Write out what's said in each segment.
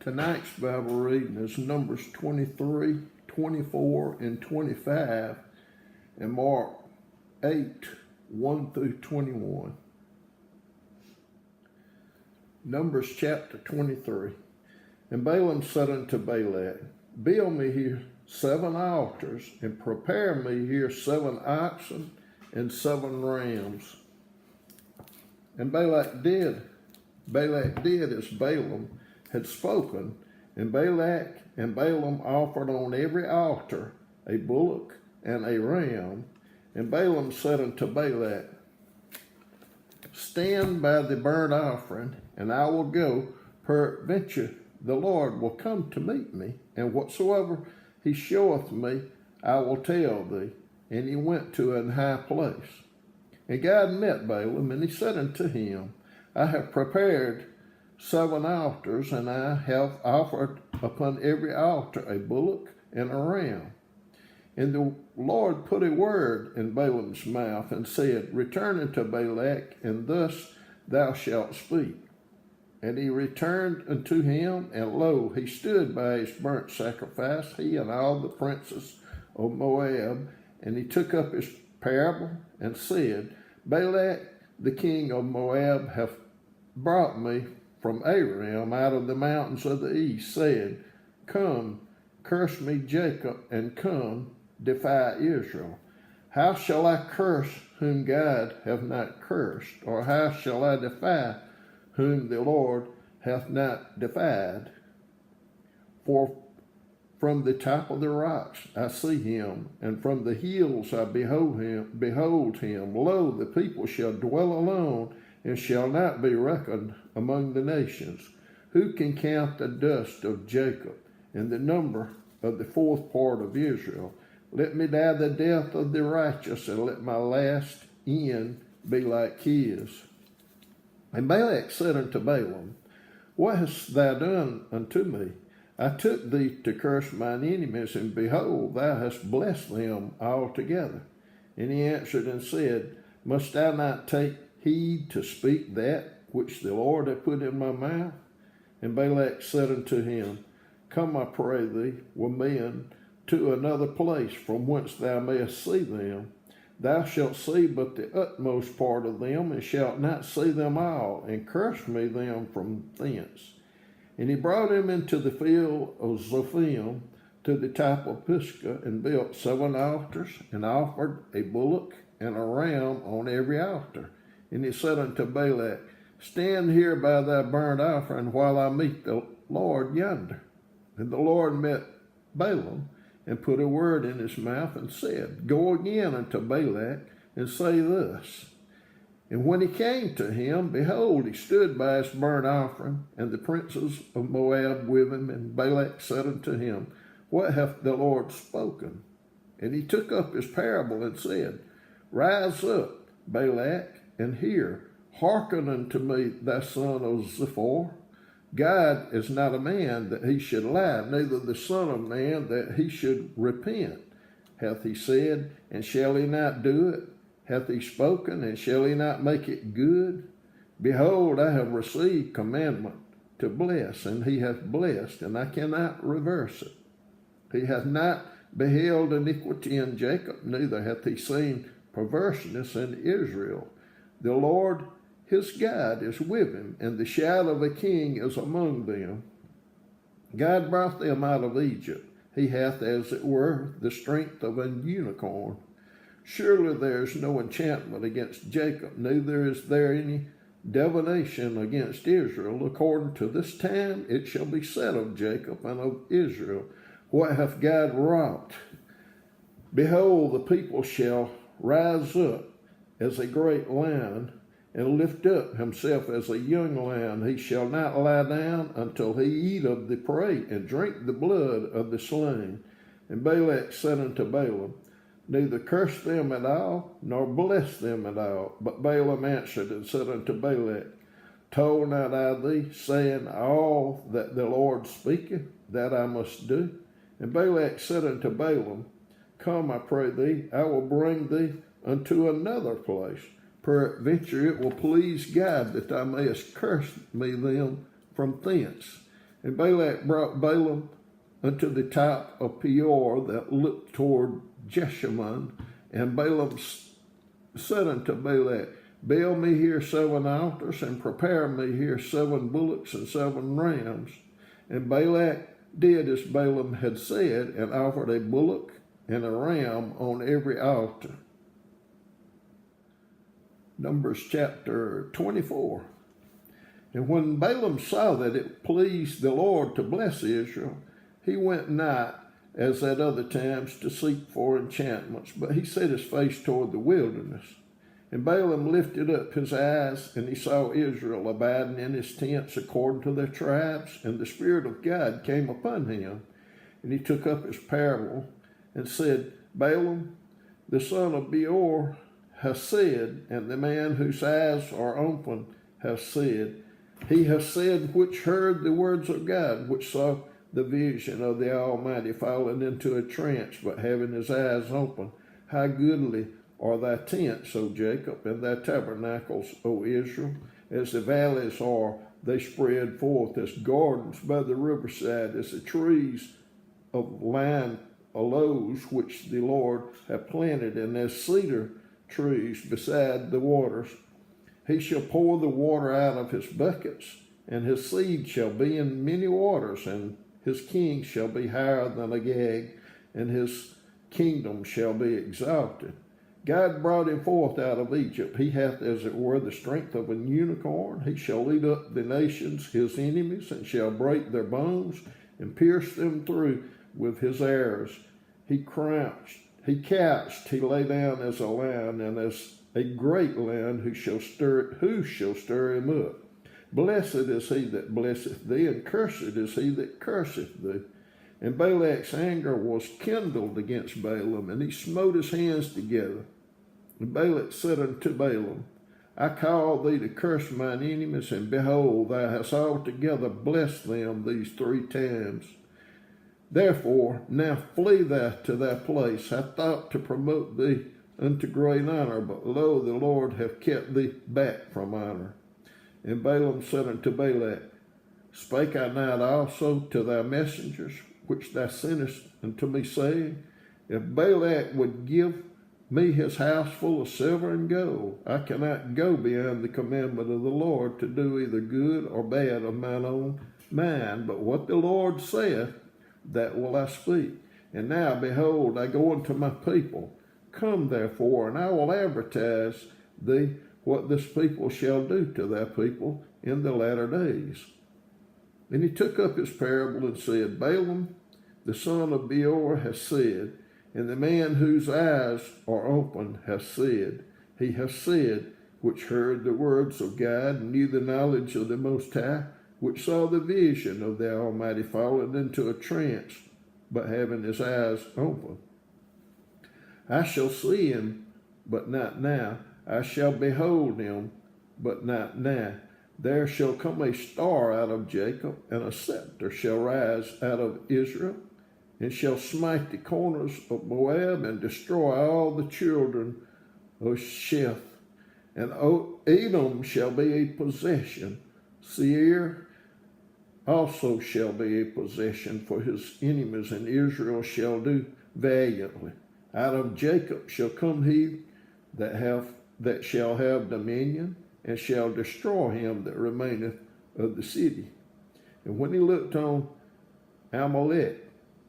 Tonight's Bible reading is Numbers 23, 24, and 25, and Mark 8, 1 through 21. Numbers chapter 23. And Balaam said unto Balak, Build me here 7 altars, and prepare me here 7 oxen and 7 rams. And Balak did as Balaam had spoken, and Balak and Balaam offered on every altar a bullock and a ram. And Balaam said unto Balak, Stand by the burnt offering, and I will go. Peradventure the Lord will come to meet me, and whatsoever he showeth me, I will tell thee. And he went to an high place. And God met Balaam, and he said unto him, I have prepared 7 altars, and I have offered upon every altar a bullock and a ram. And the Lord put a word in Balaam's mouth, and said, Return unto Balak, and thus thou shalt speak. And he returned unto him, and lo, he stood by his burnt sacrifice, he and all the princes of Moab. And he took up his parable, and said, Balak the king of Moab hath brought me from Aram out of the mountains of the east, said, Come, curse me Jacob, and come, defy Israel. How shall I curse whom God hath not cursed? Or how shall I defy whom the Lord hath not defied? For from the top of the rocks I see him, and from the hills I behold him. Lo, the people shall dwell alone, and shall not be reckoned among the nations. Who can count the dust of Jacob, and the number of the 4th part of Israel? Let me die the death of the righteous, and let my last end be like his. And Balak said unto Balaam, What hast thou done unto me? I took thee to curse mine enemies, and behold, thou hast blessed them altogether. And he answered and said, Must I not take heed to speak that which the Lord hath put in my mouth? And Balak said unto him, Come, I pray thee, with me to another place from whence thou mayest see them. Thou shalt see but the utmost part of them, and shalt not see them all, and curse me them from thence. And he brought him into the field of Zophim to the top of Pisgah, and built 7 altars, and offered a bullock and a ram on every altar. And he said unto Balak, Stand here by thy burnt offering, while I meet the Lord yonder. And the Lord met Balaam, and put a word in his mouth, and said, Go again unto Balak, and say thus. And when he came to him, behold, he stood by his burnt offering, and the princes of Moab with him. And Balak said unto him, What hath the Lord spoken? And he took up his parable, and said, Rise up, Balak, and hear. Hearken unto me, thy son of Ziphor. God is not a man that he should lie, neither the son of man that he should repent. Hath he said, and shall he not do it? Hath he spoken, and shall he not make it good? Behold, I have received commandment to bless, and he hath blessed, and I cannot reverse it. He hath not beheld iniquity in Jacob, neither hath he seen perverseness in Israel. The Lord his God is with him, and the shout of a king is among them. God brought them out of Egypt. He hath, as it were, the strength of an unicorn. Surely there is no enchantment against Jacob, neither is there any divination against Israel. According to this time it shall be said of Jacob and of Israel, What hath God wrought? Behold, the people shall rise up as a great lion, and lift up himself as a young lion. He shall not lie down until he eat of the prey, and drink the blood of the slain. And Balak said unto Balaam, Neither curse them at all, nor bless them at all. But Balaam answered and said unto Balak, Told not I thee, saying, All that the Lord speaketh, that I must do? And Balak said unto Balaam, Come, I pray thee, I will bring thee unto another place. Peradventure it will please God that thou mayest curse me them from thence. And Balak brought Balaam unto the top of Peor that looked toward Jeshimon. And Balaam said unto Balak, build me here 7 altars, and prepare me here 7 bullocks and 7 rams. And Balak did as Balaam had said, and offered a bullock and a ram on every altar. Numbers chapter 24. And when Balaam saw that it pleased the Lord to bless Israel, he went not, as at other times, to seek for enchantments, but he set his face toward the wilderness. And Balaam lifted up his eyes, and he saw Israel abiding in his tents according to their tribes, and the Spirit of God came upon him. And he took up his parable, and said, Balaam, the son of Beor, has said, and the man whose eyes are open has said, he has said which heard the words of God, which saw the vision of the Almighty, falling into a trance, but having his eyes open. How goodly are thy tents, O Jacob, and thy tabernacles, O Israel. As the valleys are, they spread forth, as gardens by the riverside, as the trees of land aloes, which the Lord hath planted, and as cedar trees beside the waters. He shall pour the water out of his buckets, and his seed shall be in many waters, and his king shall be higher than Agag, and his kingdom shall be exalted. God brought him forth out of Egypt. He hath, as it were, the strength of an unicorn. He shall lead up the nations, his enemies, and shall break their bones, and pierce them through with his arrows. He couched, he lay down as a lion, and as a great lion who shall stir him up. Blessed is he that blesseth thee, and cursed is he that curseth thee. And Balak's anger was kindled against Balaam, and he smote his hands together. And Balak said unto Balaam, I call thee to curse mine enemies, and behold, thou hast altogether blessed them these 3 times. Therefore now flee thou to thy place. I thought to promote thee unto great honor, but lo, the Lord hath kept thee back from honor. And Balaam said unto Balak, spake I not also to thy messengers, which thou sentest unto me, saying, if Balak would give me his house full of silver and gold, I cannot go beyond the commandment of the Lord to do either good or bad of mine own mind, but what the Lord saith, that will I speak. And now, behold, I go unto my people. Come therefore, and I will advertise thee what this people shall do to thy people in the latter days. And he took up his parable and said, Balaam, the son of Beor, has said, and the man whose eyes are open has said, he has said, which heard the words of God, and knew the knowledge of the Most High, which saw the vision of the Almighty, fallen into a trance, but having his eyes open. I shall see him, but not now. I shall behold him, but not now. There shall come a star out of Jacob, and a scepter shall rise out of Israel, and shall smite the corners of Moab, and destroy all the children of Sheth. And Edom shall be a possession. Seir also shall be a possession for his enemies, and Israel shall do valiantly. Out of Jacob shall come he that shall have dominion, and shall destroy him that remaineth of the city. And when he looked on Amalek,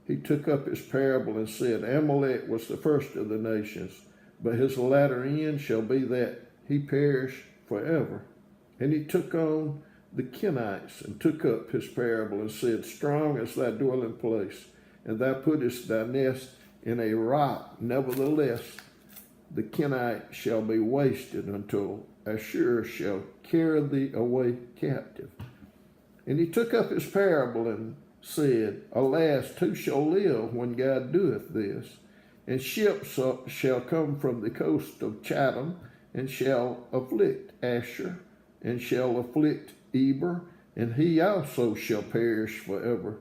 he took up his parable and said, Amalek was the first of the nations, but his latter end shall be that he perish forever. And he took on the Kenites, and took up his parable and said, strong is thy dwelling place, and thou puttest thy nest in a rock. Nevertheless, the Kenite shall be wasted until Ashur shall carry thee away captive. And he took up his parable and said, alas, who shall live when God doeth this? And ships shall come from the coast of Chatham, and shall afflict Asher, and shall afflict Eber, and he also shall perish forever.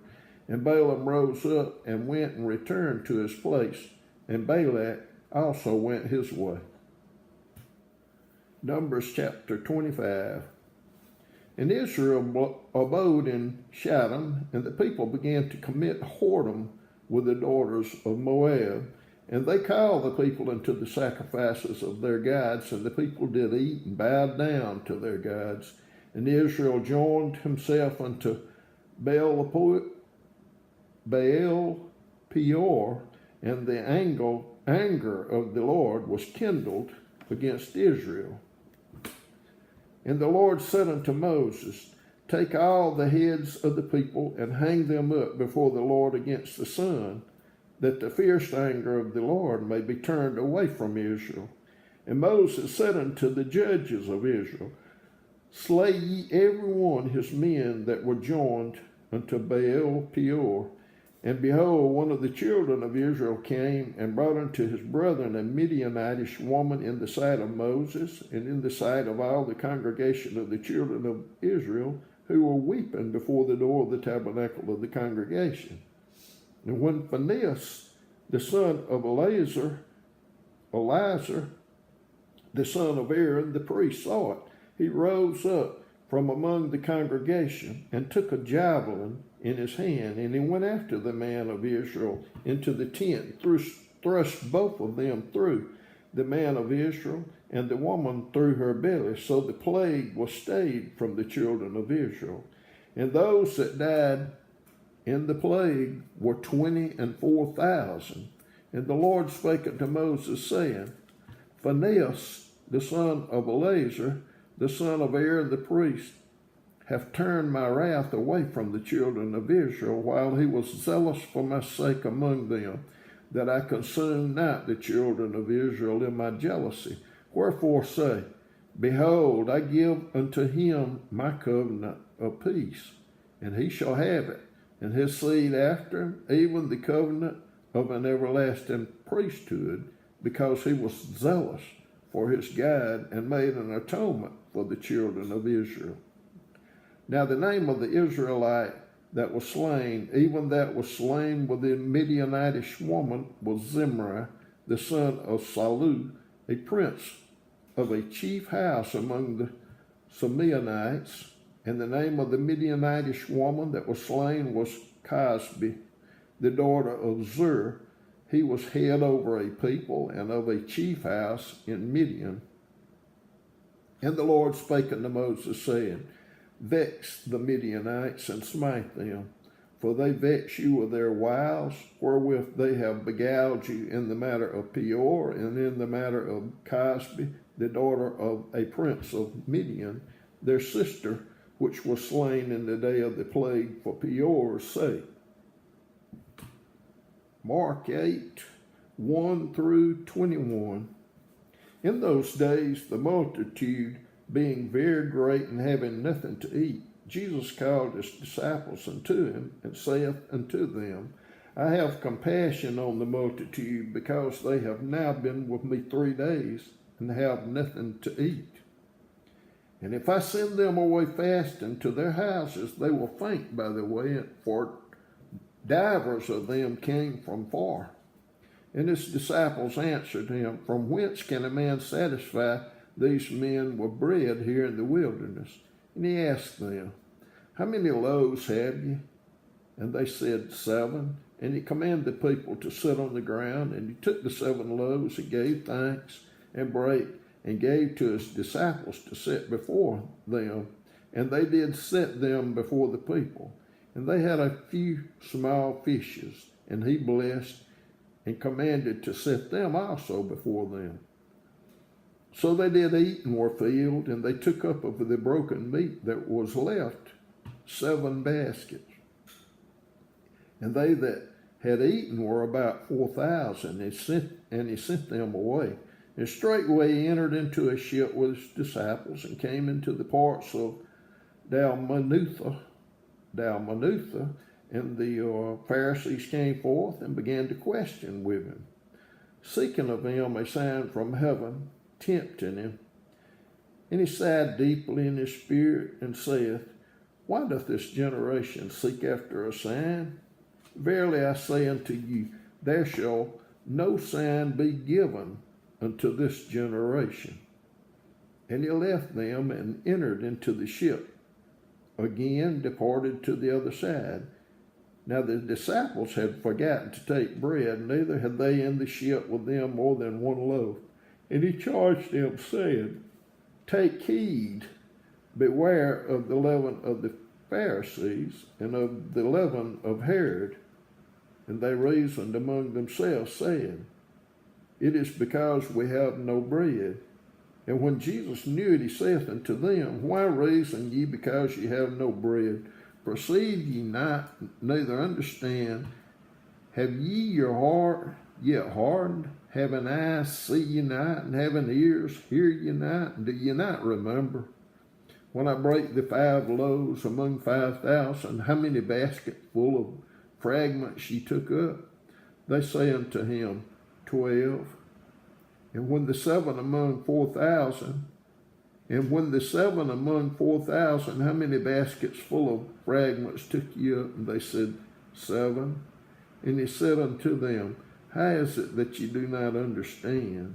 And Balaam rose up and went and returned to his place, and Balak also went his way. Numbers chapter 25. And Israel abode in Shittim, and the people began to commit whoredom with the daughters of Moab. And they called the people unto the sacrifices of their gods, and the people did eat and bowed down to their gods. And Israel joined himself unto Baal Peor, and the anger of the Lord was kindled against Israel. And the Lord said unto Moses, Take all the heads of the people and hang them up before the Lord against the sun, that the fierce anger of the Lord may be turned away from Israel. And Moses said unto the judges of Israel, Slay ye every one his men that were joined unto Baal Peor. And behold, one of the children of Israel came and brought unto his brethren a Midianitish woman in the sight of Moses, and in the sight of all the congregation of the children of Israel, who were weeping before the door of the tabernacle of the congregation. And when Phinehas, the son of Eleazar, the son of Aaron, the priest, saw it, he rose up from among the congregation and took a javelin in his hand, and he went after the man of Israel into the tent, thrust both of them through, the man of Israel and the woman through her belly. So the plague was stayed from the children of Israel. And those that died in the plague were 24,000. And the Lord spake unto Moses, saying, Phinehas, the son of Eleazar, the son of Aaron the priest, hath turned my wrath away from the children of Israel, while he was zealous for my sake among them, that I consume not the children of Israel in my jealousy. Wherefore say, Behold, I give unto him my covenant of peace, and he shall have it, and his seed after him, even the covenant of an everlasting priesthood, because he was zealous for his God, and made an atonement for the children of Israel. Now the name of the Israelite that was slain, even that was slain with the Midianitish woman, was Zimri, the son of Salu, a prince of a chief house among the Simeonites. And the name of the Midianitish woman that was slain was Cosbi, the daughter of Zur. He was head over a people and of a chief house in Midian. And the Lord spake unto Moses, saying, Vex the Midianites and smite them, for they vex you with their wiles, wherewith they have beguiled you in the matter of Peor, and in the matter of Cosbi, the daughter of a prince of Midian, their sister, which was slain in the day of the plague for Peor's sake. Mark 8, 1 through 21. In those days, the multitude being very great and having nothing to eat, Jesus called his disciples unto him, and saith unto them, I have compassion on the multitude, because they have now been with me 3 days, and have nothing to eat. And if I send them away fasting to their houses, they will faint by the way, for divers of them came from far. And his disciples answered him, From whence can a man satisfy these men with bread here in the wilderness? And he asked them, How many loaves have ye? And they said, 7. And he commanded the people to sit on the ground. And he took the 7 loaves and gave thanks and brake, and gave to his disciples to set before them. And they did set them before the people. And they had a few small fishes, and he blessed and commanded to set them also before them. So they did eat and were filled, and they took up of the broken meat that was left 7 baskets. And they that had eaten were about 4,000, and he sent them away. And straightway he entered into a ship with his disciples, and came into the parts of Dalmanutha, and the Pharisees came forth and began to question with him, seeking of him a sign from heaven, tempting him. And he sighed deeply in his spirit, and saith, Why doth this generation seek after a sign? Verily I say unto you, there shall no sign be given unto this generation. And he left them and entered into the ship, again departed to the other side. Now the disciples had forgotten to take bread, neither had they in the ship with them more than one loaf. And he charged them, saying, Take heed, beware of the leaven of the Pharisees, and of the leaven of Herod. And they reasoned among themselves, saying, It is because we have no bread. And when Jesus knew it, he saith unto them, Why reason ye because ye have no bread? Perceive ye not, neither understand? Have ye your heart yet hardened? Having eyes, see ye not? And having ears, hear ye not? And do ye not remember? When I break the 5 loaves among 5,000, how many baskets full of fragments ye took up? They say unto him, 12. And when the 7 among 4,000, how many baskets full of fragments took ye up? And they said, 7. And he said unto them, How is it that ye do not understand?